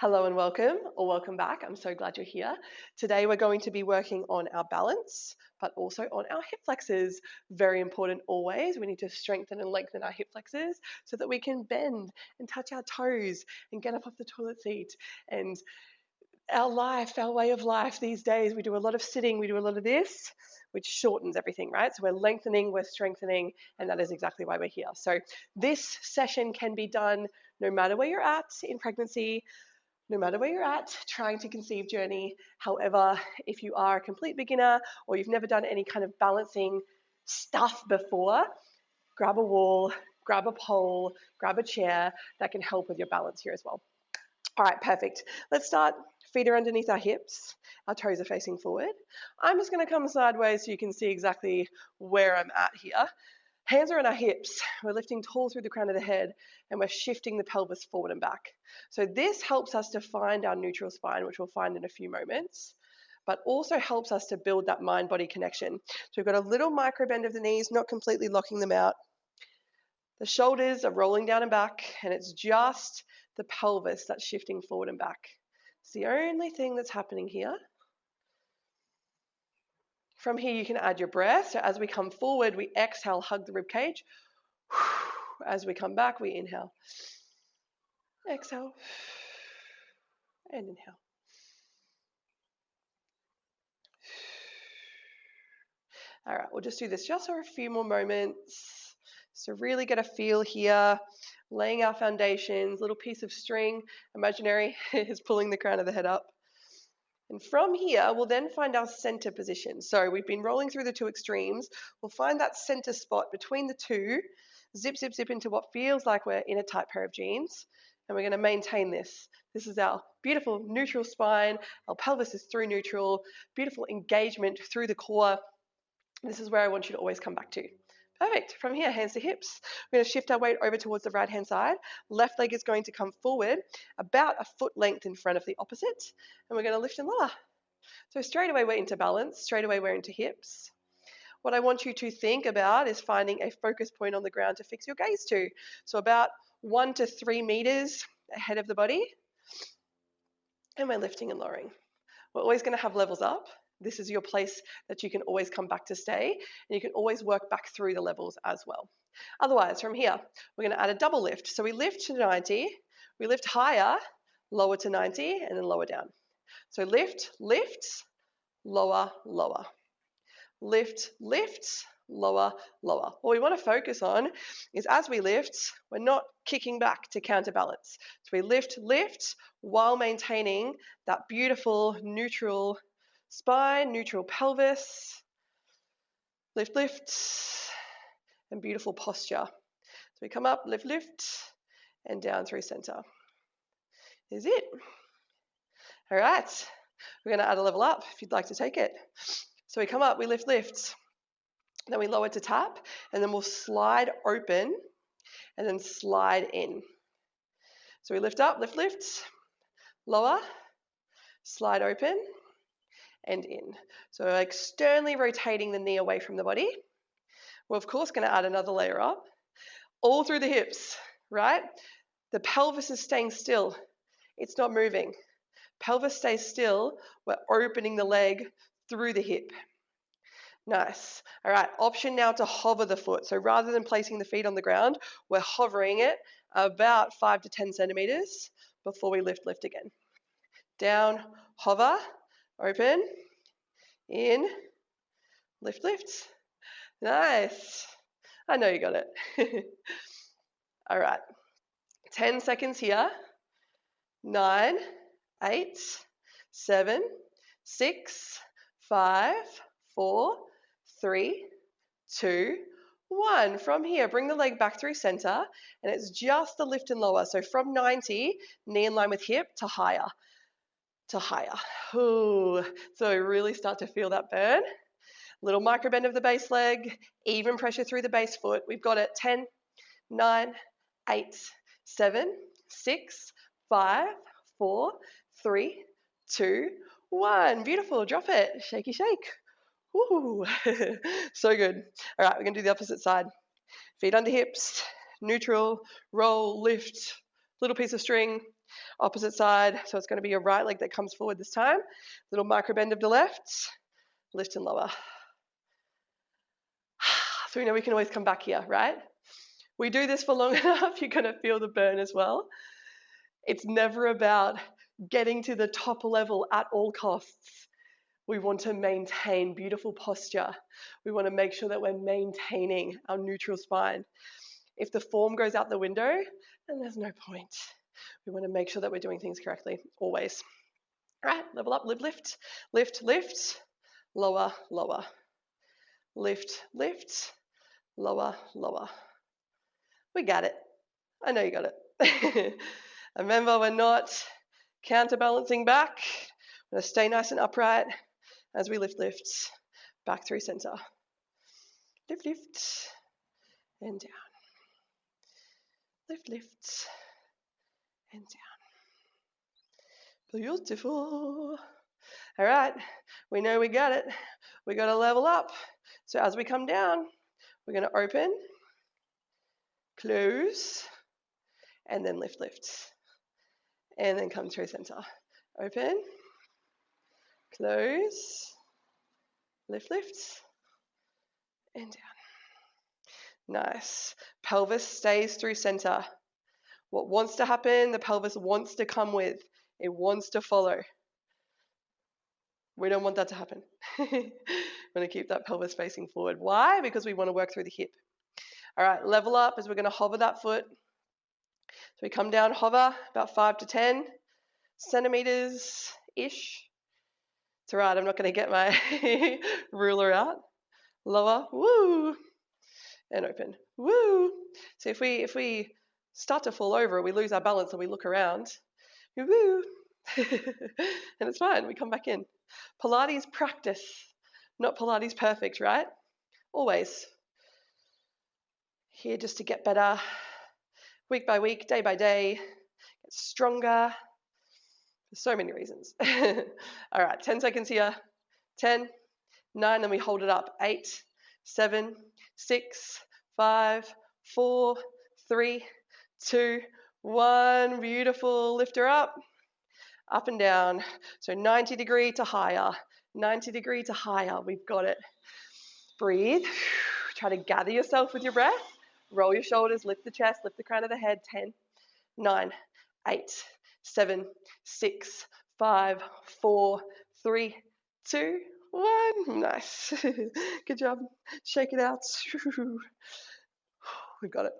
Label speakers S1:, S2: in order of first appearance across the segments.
S1: Hello and welcome, or welcome back. I'm so glad you're here. Today we're going to be working on our balance, but also on our hip flexors. Very important always. We need to strengthen and lengthen our hip flexors so that we can bend and touch our toes and get up off the toilet seat. And our way of life these days, we do a lot of sitting, we do a lot of this, which shortens everything, right? So we're lengthening, we're strengthening, and that is exactly why we're here. So this session can be done no matter where you're at in pregnancy, no matter where you're at, trying to conceive journey. However, if you are a complete beginner or you've never done any kind of balancing stuff before, grab a wall, grab a pole, grab a chair. That can help with your balance here as well. All right, perfect. Let's start. Feet are underneath our hips. Our toes are facing forward. I'm just going to come sideways so you can see exactly where I'm at here. Hands are on our hips. We're lifting tall through the crown of the head and we're shifting the pelvis forward and back. So this helps us to find our neutral spine, which we'll find in a few moments, but also helps us to build that mind-body connection. So we've got a little micro bend of the knees, not completely locking them out. The shoulders are rolling down and back, and it's just the pelvis that's shifting forward and back. It's the only thing that's happening here. From here, you can add your breath. So as we come forward, we exhale, hug the rib cage. As we come back, we inhale. Exhale. And inhale. All right, we'll just do this just for a few more moments. So really get a feel here. Laying our foundations, little piece of string, imaginary, is pulling the crown of the head up. And from here, we'll then find our center position. So we've been rolling through the two extremes. We'll find that center spot between the two, zip, zip, zip into what feels like we're in a tight pair of jeans. And we're going to maintain this. This is our beautiful neutral spine. Our pelvis is through neutral, beautiful engagement through the core. This is where I want you to always come back to. Perfect. From here, hands to hips. We're going to shift our weight over towards the right-hand side. Left leg is going to come forward about a foot length in front of the opposite. And we're going to lift and lower. So straight away we're into balance. Straight away we're into hips. What I want you to think about is finding a focus point on the ground to fix your gaze to. So about 1 to 3 meters ahead of the body. And we're lifting and lowering. We're always going to have levels up. This is your place that you can always come back to stay, and you can always work back through the levels as well. Otherwise, from here, we're going to add a double lift. So we lift to 90, we lift higher, lower to 90, and then lower down. So lift, lift, lower, lower. Lift, lift, lower, lower. What we want to focus on is as we lift, we're not kicking back to counterbalance. So we lift, lift, while maintaining that beautiful neutral spine, neutral pelvis, lift, lift, and beautiful posture. So we come up, lift, lift, and down through center. Is it. All right, we're going to add a level up if you'd like to take it. So we come up, we lift, lift, then we lower to tap, and then we'll slide open, and then slide in. So we lift up, lift, lift, lower, slide open, and in. So we're externally rotating the knee away from the body. We're of course going to add another layer up, all through the hips, right? The pelvis is staying still. It's not moving. Pelvis stays still. We're opening the leg through the hip. Nice. All right, option now to hover the foot. So rather than placing the feet on the ground, we're hovering it about 5 to 10 centimeters before we lift, lift again. Down, hover, open, in, lift, lift. Nice. I know you got it. All right. 10 seconds here. 9, 8, 7, 6, 5, 4, 3, 2, 1. From here, bring the leg back through center, and it's just the lift and lower. So from 90, knee in line with hip, to higher. To higher. Ooh. So we really start to feel that burn. Little micro bend of the base leg, even pressure through the base foot. We've got it. 10, 9, 8, 7, 6, 5, 4, 3, 2, 1. Beautiful. Drop it. Shaky shake. Woo. So good. All right, we're going to do the opposite side. Feet under hips, neutral, roll, lift, little piece of string, Opposite side, so it's going to be your right leg that comes forward this time. Little micro bend of the left, lift and lower. So we know we can always come back here, right? We do this for long enough, you're going to feel the burn as well. It's never about getting to the top level at all costs. We want to maintain beautiful posture. We want to make sure that we're maintaining our neutral spine. If the form goes out the window, then there's no point. We want to make sure that we're doing things correctly, always. All right, level up, lift, lift, lift, lower, lower. Lift, lift, lower, lower. We got it. I know you got it. Remember, we're not counterbalancing back. We're going to stay nice and upright as we lift, lift, back through center. Lift, lift, and down. Lift, lift, and down. Beautiful. All right, we know we got it. We got to level up. So as we come down, we're going to open, close, and then lift, lift. And then come through center. Open, close, lift, lift, and down. Nice. Pelvis stays through center. What wants to happen, the pelvis wants to come with. It wants to follow. We don't want that to happen. We want to keep that pelvis facing forward. Why? Because we want to work through the hip. All right, level up as we're going to hover that foot. So we come down, hover about 5 to 10 centimeters-ish. It's all right, I'm not going to get my ruler out. Lower, woo, and open, woo. So if we start to fall over, we lose our balance and we look around, woo, and it's fine, we come back in. Pilates practice, not Pilates perfect, right? Always. Here just to get better, week by week, day by day, get stronger, for so many reasons. All right, 10 seconds here. 10, 9, then we hold it up. 8, 7, 6, 5, 4, 3, 2, 1. Beautiful. Lift her up. Up and down. So 90 degree to higher. 90 degree to higher. We've got it. Breathe. Try to gather yourself with your breath. Roll your shoulders. Lift the chest. Lift the crown of the head. 10, 9, 8, 7, 6, 5, 4, 3, 2, 1. Nice. Good job. Shake it out. We've got it.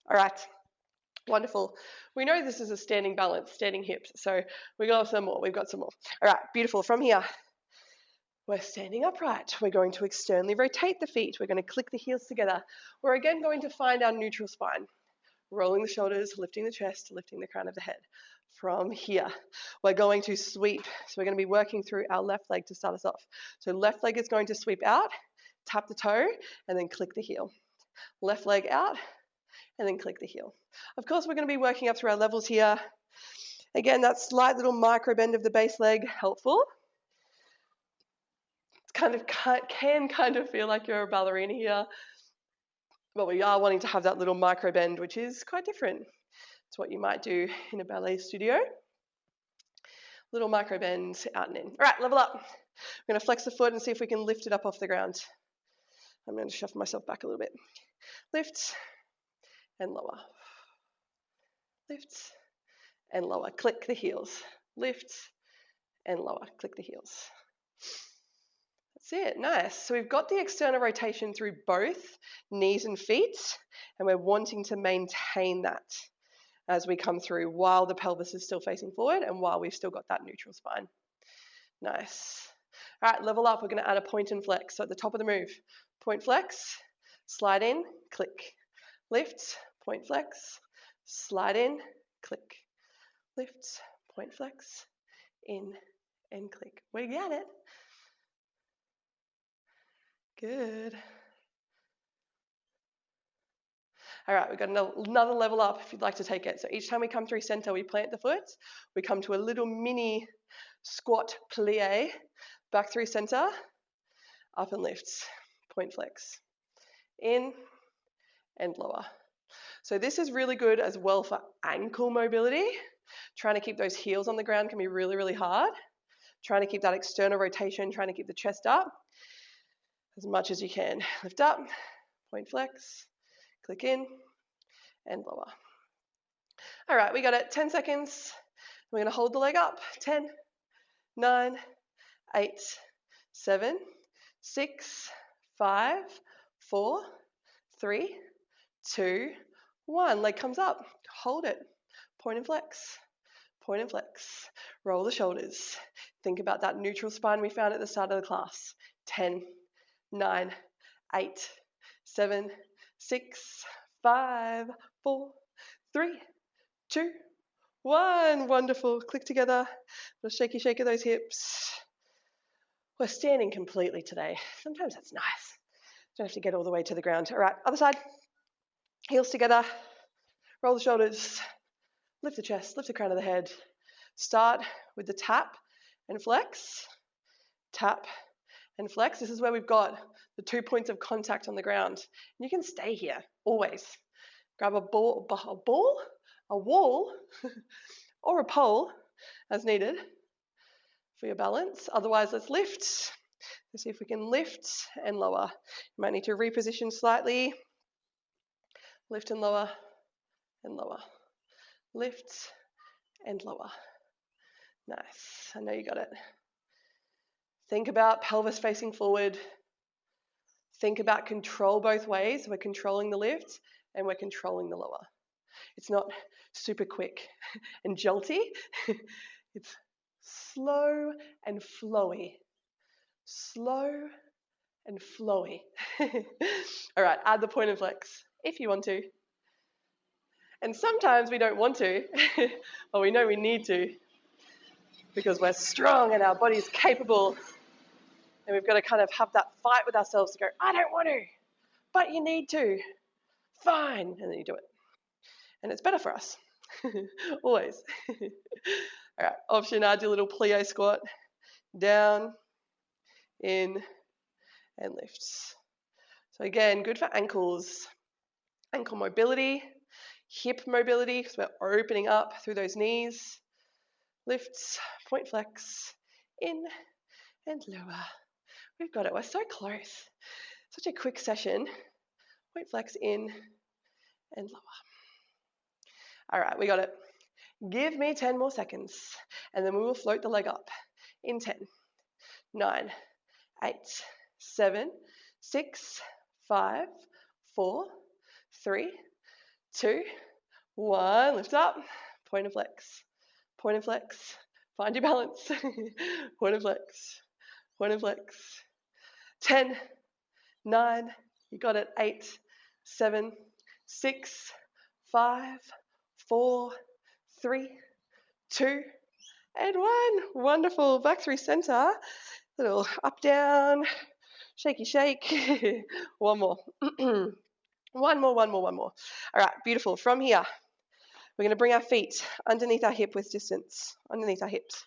S1: All right. Wonderful. We know this is a standing balance, standing hips. So we got some more. We've got some more. All right. Beautiful. From here, we're standing upright. We're going to externally rotate the feet. We're going to click the heels together. We're again going to find our neutral spine. Rolling the shoulders, lifting the chest, lifting the crown of the head. From here, we're going to sweep. So we're going to be working through our left leg to start us off. So left leg is going to sweep out, tap the toe, and then click the heel. Left leg out, and then click the heel. Of course, we're going to be working up through our levels here. Again, that slight little micro bend of the base leg, helpful. It can kind of feel like you're a ballerina here. But we are wanting to have that little micro bend, which is quite different. It's what you might do in a ballet studio. Little micro bend out and in. All right, level up. We're going to flex the foot and see if we can lift it up off the ground. I'm going to shuffle myself back a little bit. Lift and lower. Lift and lower. Click the heels. Lift and lower. Click the heels. That's it. Nice. So we've got the external rotation through both knees and feet, and we're wanting to maintain that as we come through while the pelvis is still facing forward and while we've still got that neutral spine. Nice. All right, level up. We're going to add a point and flex. So at the top of the move, point flex, slide in, click, lift, point flex, slide in, click, lift, point flex, in, and click. We get it. Good. All right, we've got another level up if you'd like to take it. So each time we come through center, we plant the foot. We come to a little mini squat plie, back through center, up and lifts, point flex, in and lower. So this is really good as well for ankle mobility. Trying to keep those heels on the ground can be really, really hard. Trying to keep that external rotation, trying to keep the chest up as much as you can. Lift up, point flex, click in, and lower. All right, we got it. 10 seconds. We're going to hold the leg up. 10, 9, 8, 7, 6, 5, 4, 3, 2, 1. Leg comes up. Hold it. Point and flex. Point and flex. Roll the shoulders. Think about that neutral spine we found at the start of the class. 10, 9, 8, 7, 6, 5, 4, 3, 2, 1. Wonderful. Click together. A shaky shake of those hips. We're standing completely today. Sometimes that's nice. Don't have to get all the way to the ground. All right, other side. Heels together. Roll the shoulders. Lift the chest. Lift the crown of the head. Start with the tap and flex. Tap and flex. This is where we've got the 2 points of contact on the ground. And you can stay here, always. Grab a wall, or a pole as needed for your balance. Otherwise, let's lift. Let's see if we can lift and lower. You might need to reposition slightly. Lift and lower and lower. Lift and lower. Nice. I know you got it. Think about pelvis facing forward. Think about control both ways. We're controlling the lift and we're controlling the lower. It's not super quick and jolty. It's slow and flowy. Slow and flowy. All right, add the point and flex if you want to. And sometimes we don't want to, but we know we need to because we're strong and our body's capable. And we've got to kind of have that fight with ourselves to go, I don't want to, but you need to. Fine. And then you do it. And it's better for us. Always. All right. Option R, do a little plie squat. Down, in, and lifts. So again, good for ankles. Ankle mobility, hip mobility, because we're opening up through those knees. Lifts, point flex, in, and lower. We've got it. We're so close. Such a quick session. Point flex in and lower. All right, we got it. Give me 10 more seconds, and then we will float the leg up in 10, 9, 8, 7, 6, 5, 4, 3, 2, 1. Lift up. Point and flex. Point and flex. Find your balance. Point and flex. Point and flex. 10, 9, you got it. 8, 7, 6, 5, 4, 3, 2, and 1. Wonderful. Back through center. Little up, down, shaky shake. One more. One more. All right, beautiful. From here, we're going to bring our feet underneath our hip width distance, underneath our hips.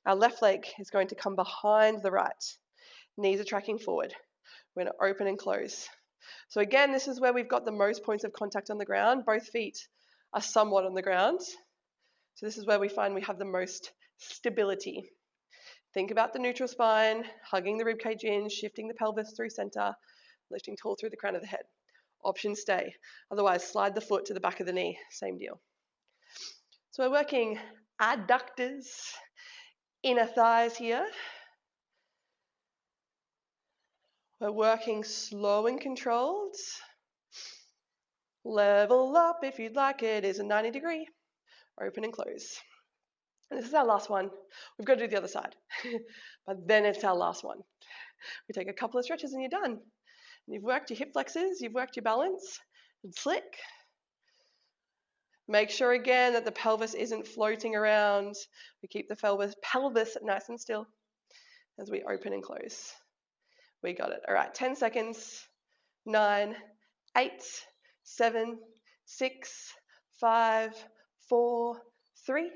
S1: Our left leg is going to come behind the right. Knees are tracking forward. We're going to open and close. So again, this is where we've got the most points of contact on the ground. Both feet are somewhat on the ground. So this is where we find we have the most stability. Think about the neutral spine, hugging the ribcage in, shifting the pelvis through center, lifting tall through the crown of the head. Option stay. Otherwise, slide the foot to the back of the knee. Same deal. So we're working adductors, inner thighs here. We're working slow and controlled. Level up if you'd like. It is a 90 degree. Open and close. And this is our last one. We've got to do the other side. But then it's our last one. We take a couple of stretches and you're done. And you've worked your hip flexors, you've worked your balance, and slick. Make sure again that the pelvis isn't floating around. We keep the pelvis nice and still as we open and close. We got it. All right, 10 seconds. 9, 8, 7, 6, 5, 4, 3,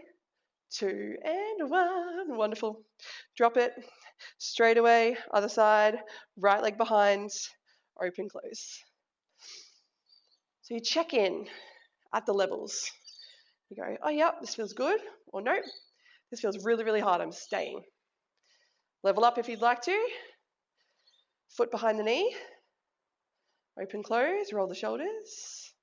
S1: 2, and 1. Wonderful. Drop it. Straight away, other side, right leg behind, open, close. So you check in at the levels. You go, oh, yeah, this feels good, or nope, this feels really, really hard, I'm staying. Level up if you'd like to. Foot behind the knee. Open, close, roll the shoulders.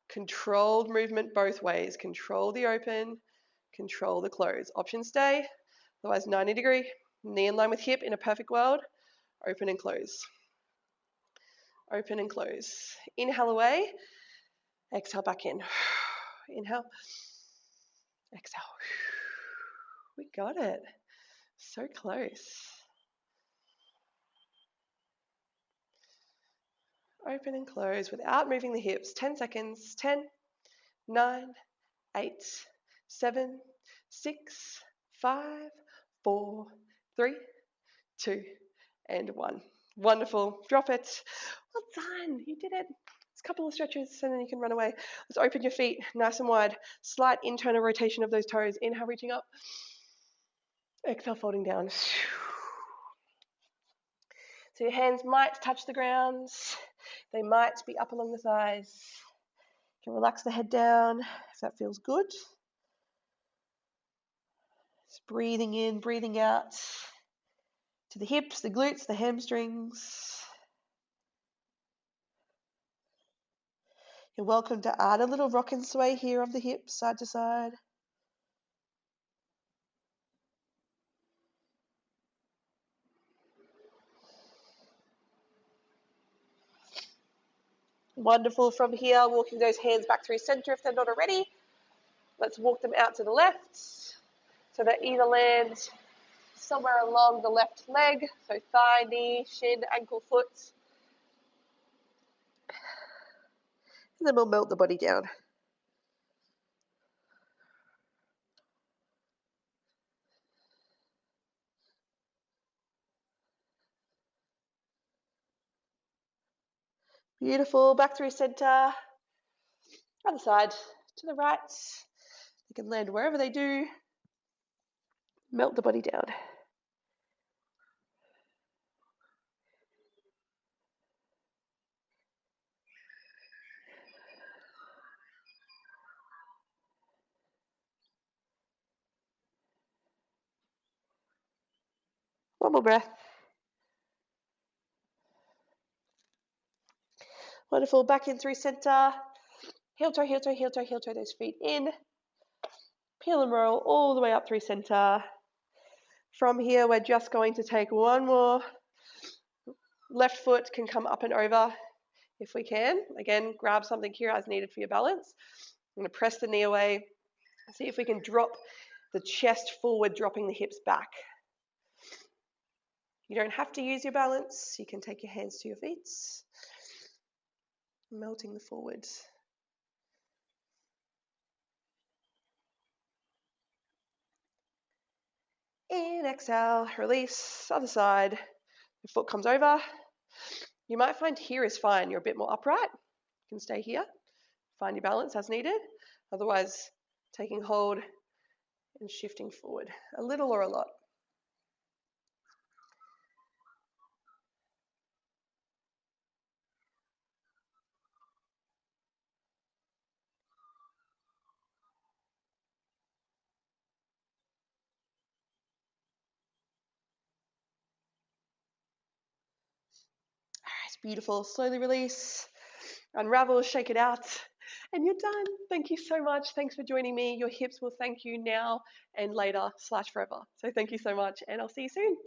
S1: Controlled movement both ways. Control the open, control the close. Option stay, otherwise 90 degree. Knee in line with hip in a perfect world. Open and close. Open and close. Inhale away. Exhale back in. Inhale. Exhale. We got it. So close. Open and close without moving the hips. 10 seconds. 10, 9, 8, 7, 6, 5, 4, 3, 2, and 1. Wonderful. Drop it. Well done. You did it. It's a couple of stretches and then you can run away. Let's open your feet nice and wide. Slight internal rotation of those toes. Inhale, reaching up. Exhale, folding down. So your hands might touch the ground. They might be up along the thighs. You can relax the head down if that feels good. Just breathing in, breathing out to the hips, the glutes, the hamstrings. You're welcome to add a little rock and sway here of the hips, side to side. Wonderful. From here, walking those hands back through center if they're not already. Let's walk them out to the left so that either land somewhere along the left leg, so thigh, knee, shin, ankle, foot. And then we'll melt the body down. Beautiful. Back through center. Other side to the right. You can land wherever they do. Melt the body down. One more breath. Wonderful. Back in through center. Heel toe, heel toe, heel toe, heel toe those feet in. Peel and roll all the way up through center. From here, we're just going to take one more. Left foot can come up and over if we can. Again, grab something here as needed for your balance. I'm going to press the knee away. See if we can drop the chest forward, dropping the hips back. You don't have to use your balance. You can take your hands to your feet. Melting the forward. In, exhale, release, other side. Your foot comes over. You might find here is fine. You're a bit more upright. You can stay here. Find your balance as needed. Otherwise, taking hold and shifting forward. A little or a lot. It's beautiful. Slowly release, unravel, shake it out, and you're done. Thank you so much. Thanks for joining me. Your hips will thank you now and later / forever. So thank you so much, and I'll see you soon.